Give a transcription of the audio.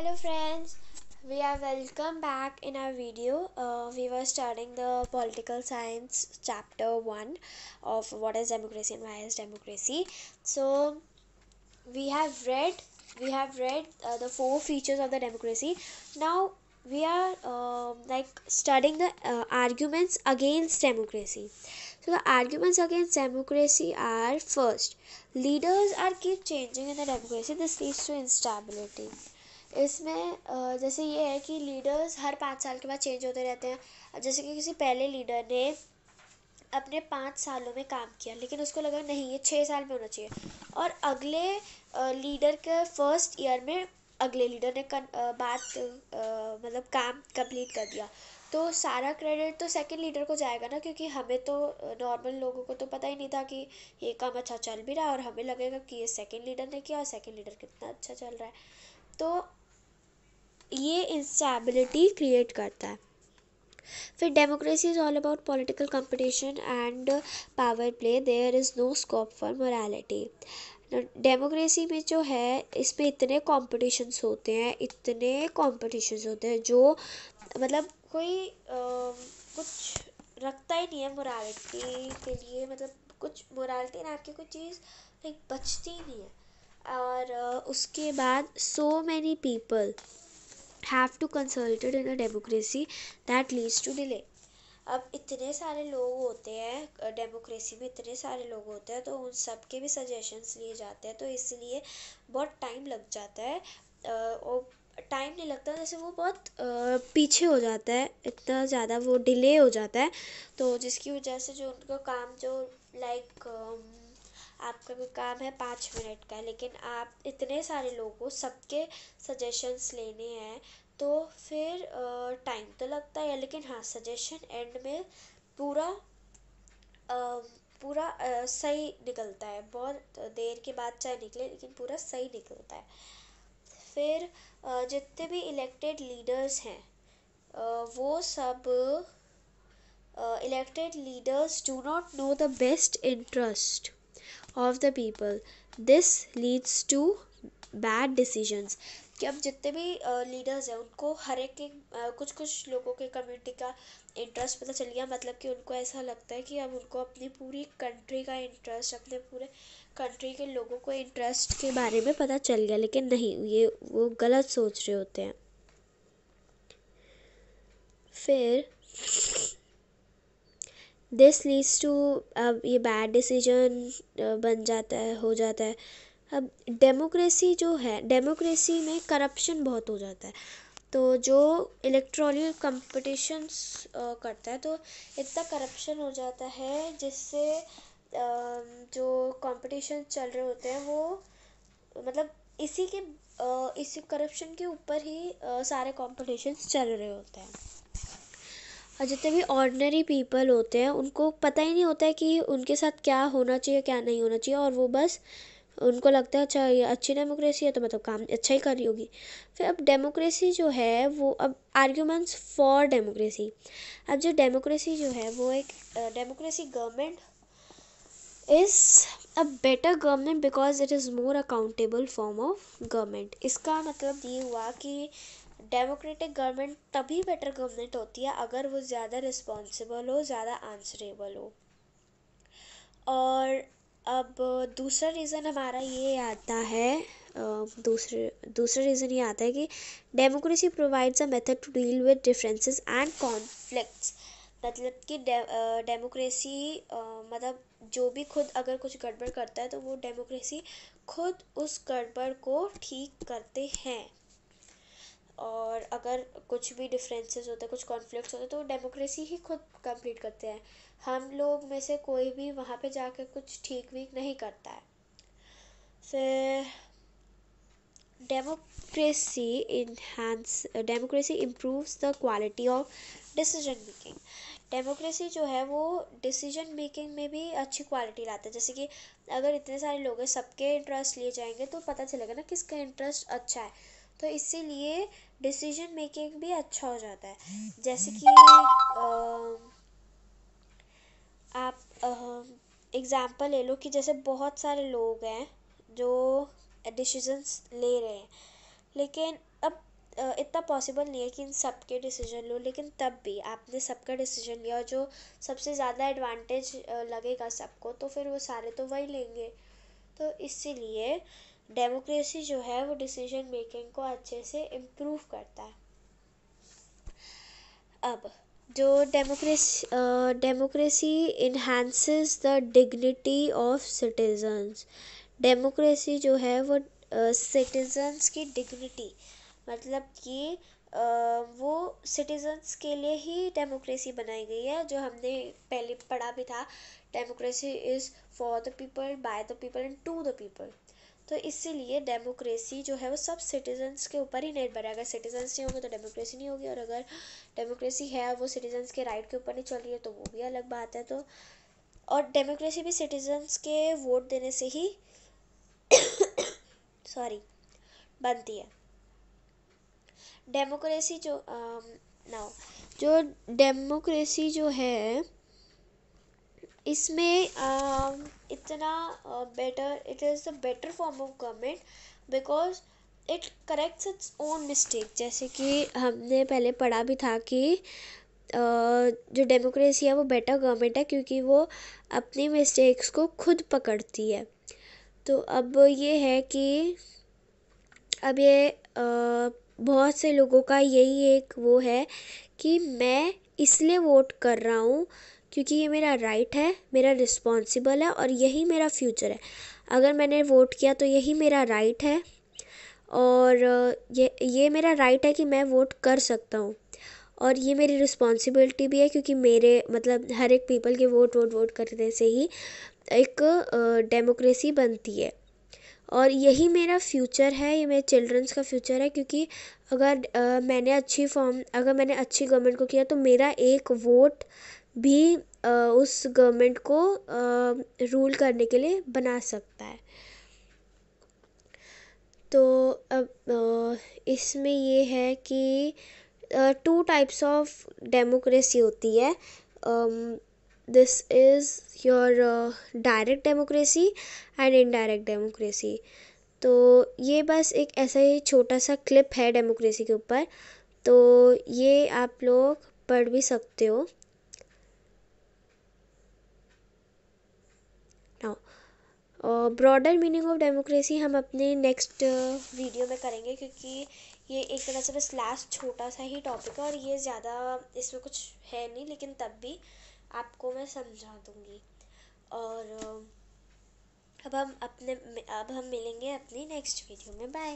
Hello friends, we are welcome back in our video. We were studying the political science chapter 1 of what is democracy and why is democracy. So we have read the four features of the democracy. Now we are studying the arguments against democracy. So the arguments against democracy are: first, leaders are keep changing in the democracy. This leads to instability. इसमें जैसे ये है कि leaders हर 5 साल के बाद change होते रहते हैं. अब जैसे कि किसी पहले लीडर ने अपने 5 सालों में काम किया, लेकिन उसको लगा नहीं ये 6 साल में होना चाहिए, और अगले लीडर के फर्स्ट ईयर में अगले लीडर ने मतलब काम कंप्लीट कर दिया, तो सारा क्रेडिट तो सेकंड लीडर को जाएगा ना, क्योंकि हमें तो नॉर्मल लोगों को तो पता ही नहीं था कि ये काम अच्छा चल भी रहा है, और हमें लगेगा कि ये सेकंड लीडर ने किया और सेकंड लीडर कितना अच्छा चल रहा है. तो ये इंस्टेबिलिटी क्रिएट करता है. फिर democracy is all about political competition and power play. There is no scope for morality. Democracy में जो है, इसमें इतने कॉम्पिटिशन्स होते हैं जो मतलब कोई कुछ रखता ही नहीं है मोरालिटी के लिए. मतलब कुछ मोरालिटी नाम की कोई चीज़ बचती ही नहीं है. और उसके बाद so many people have to consulted in a democracy that leads to delay. अब इतने सारे लोग होते हैं डेमोक्रेसी में, इतने सारे लोग होते हैं, तो उन सब के भी सजेशंस लिए जाते हैं, तो इसलिए बहुत टाइम लग जाता है. और टाइम नहीं लगता, जैसे वो बहुत पीछे हो जाता है, इतना ज़्यादा वो डिले हो जाता है, तो जिसकी वजह से जो उनका काम जो आपका कोई काम है 5 मिनट का, लेकिन आप इतने सारे लोगों को सबके सजेशंस लेने हैं, तो फिर टाइम तो लगता है, लेकिन हाँ सजेशन एंड में पूरा सही निकलता है. बहुत देर के बाद चाहे निकले, लेकिन पूरा सही निकलता है. फिर जितने भी इलेक्टेड लीडर्स हैं, वो सब elected leaders do not know the best interest of the people. This leads to bad decisions. कि अब जितने भी लीडर्स हैं, उनको हर एक कुछ लोगों के कम्युनिटी का इंटरेस्ट पता चल गया. मतलब कि उनको ऐसा लगता है कि अब उनको अपनी पूरी कंट्री का इंटरेस्ट, अपने पूरे कंट्री के लोगों को इंटरेस्ट के बारे में पता चल गया, लेकिन नहीं, ये वो गलत सोच रहे होते हैं. फिर दिस लीड्स टू, अब ये बैड डिसीजन हो जाता है. अब डेमोक्रेसी में करप्शन बहुत हो जाता है, तो जो इलेक्ट्रॉनिक कंपटीशंस करता है, तो इतना करप्शन हो जाता है जिससे जो कंपटीशन चल रहे होते हैं वो मतलब इसी करप्शन के ऊपर ही सारे कंपटीशंस चल रहे होते हैं. और जितने भी ऑर्डिनरी पीपल होते हैं, उनको पता ही नहीं होता है कि उनके साथ क्या होना चाहिए क्या नहीं होना चाहिए, और वो बस उनको लगता है अच्छा ये अच्छी डेमोक्रेसी है तो मतलब काम अच्छा ही कर रही होगी. फिर अब डेमोक्रेसी जो है वो, अब आर्ग्यूमेंट्स फॉर डेमोक्रेसी. अब जो डेमोक्रेसी जो है वो एक democracy government is a better government because it is more accountable form of government. इसका मतलब ये हुआ कि डेमोक्रेटिक गवर्नमेंट तभी बेटर गवर्नमेंट होती है अगर वो ज़्यादा रिस्पॉन्सिबल हो, ज़्यादा आंसरेबल हो. और अब दूसरा रीज़न हमारा ये आता है, दूसरा रीज़न ये आता है कि democracy provides a method to deal with differences and conflicts. मतलब कि डेमोक्रेसी मतलब जो भी खुद अगर कुछ गड़बड़ करता है, तो वो डेमोक्रेसी खुद उस गड़बड़ को ठीक करते हैं. और अगर कुछ भी डिफरेंसेस होते हैं, कुछ कॉन्फ्लिक्ट्स होते हैं, तो डेमोक्रेसी ही खुद कंप्लीट करते हैं. हम लोग में से कोई भी वहाँ पे जाकर कुछ ठीक भी नहीं करता है. फिर democracy improves the quality of decision making. Democracy जो है वो डिसीजन मेकिंग में भी अच्छी क्वालिटी लाता है. जैसे कि अगर इतने सारे लोग हैं, सबके इंटरेस्ट लिए जाएंगे, तो पता चलेगा ना किसका इंटरेस्ट अच्छा है, तो इसीलिए डिसीजन मेकिंग भी अच्छा हो जाता है. जैसे कि आप एग्ज़ाम्पल ले लो कि जैसे बहुत सारे लोग हैं जो डिसीजंस ले रहे हैं, लेकिन अब इतना पॉसिबल नहीं है कि इन सबके डिसीजन लो, लेकिन तब भी आपने सबका डिसीजन लिया और जो सबसे ज़्यादा एडवांटेज लगेगा सबको, तो फिर वो सारे तो वही लेंगे। तो इसीलिए डेमोक्रेसी जो है वो डिसीजन मेकिंग को अच्छे से इम्प्रूव करता है। अब जो democracy enhances the dignity of citizens. Democracy जो है वो सिटीजन्स की डिग्निटी, मतलब कि वो सिटीजन्स के लिए ही डेमोक्रेसी बनाई गई है, जो हमने पहले पढ़ा भी था, democracy is for the people, by the people and to the people. तो इसीलिए डेमोक्रेसी जो है वो सब सिटीजन्स के ऊपर ही निर्भर है। अगर सिटीजन्स नहीं होंगे तो डेमोक्रेसी नहीं होगी, और अगर डेमोक्रेसी है और वो सिटीजन्स के राइट के ऊपर नहीं चल रही है तो वो भी अलग बात है। तो और डेमोक्रेसी भी सिटीजन्स के वोट देने से ही सॉरी बनती है। डेमोक्रेसी जो नाउ जो डेमोक्रेसी जो है इसमें इतना better, it is the better form of government because it corrects its own mistake. जैसे कि हमने पहले पढ़ा भी था कि जो डेमोक्रेसी है वो बेटर गवर्नमेंट है क्योंकि वो अपनी मिस्टेक्स को खुद पकड़ती है। तो अब ये है कि अब ये बहुत से लोगों का यही एक वो है कि मैं इसलिए वोट कर रहा हूँ क्योंकि ये मेरा राइट है, मेरा रिस्पॉन्सिबल है और यही मेरा फ्यूचर है। अगर मैंने वोट किया तो यही मेरा राइट है, और ये मेरा राइट है कि मैं वोट कर सकता हूँ, और ये मेरी रिस्पॉन्सिबिलिटी भी है क्योंकि मेरे मतलब हर एक पीपल के वोट करने से ही एक डेमोक्रेसी बनती है। और यही मेरा फ्यूचर है, ये मेरे चिल्ड्रंस का फ्यूचर है, क्योंकि अगर मैंने अच्छी गवर्नमेंट को किया तो मेरा एक वोट भी उस गवर्नमेंट को रूल करने के लिए बना सकता है। तो अब इसमें ये है कि 2 टाइप्स ऑफ डेमोक्रेसी होती है। This is your direct democracy and indirect democracy. तो ये बस एक ऐसा ही छोटा सा क्लिप है डेमोक्रेसी के ऊपर, तो ये आप लोग पढ़ भी सकते हो। Now broader meaning of democracy हम अपने नेक्स्ट वीडियो में करेंगे, क्योंकि ये एक तरह से बस लास्ट छोटा सा ही टॉपिक है और ये ज़्यादा इसमें कुछ है नहीं, लेकिन तब भी आपको मैं समझा दूँगी। और अब हम मिलेंगे अपनी नेक्स्ट वीडियो में। बाय।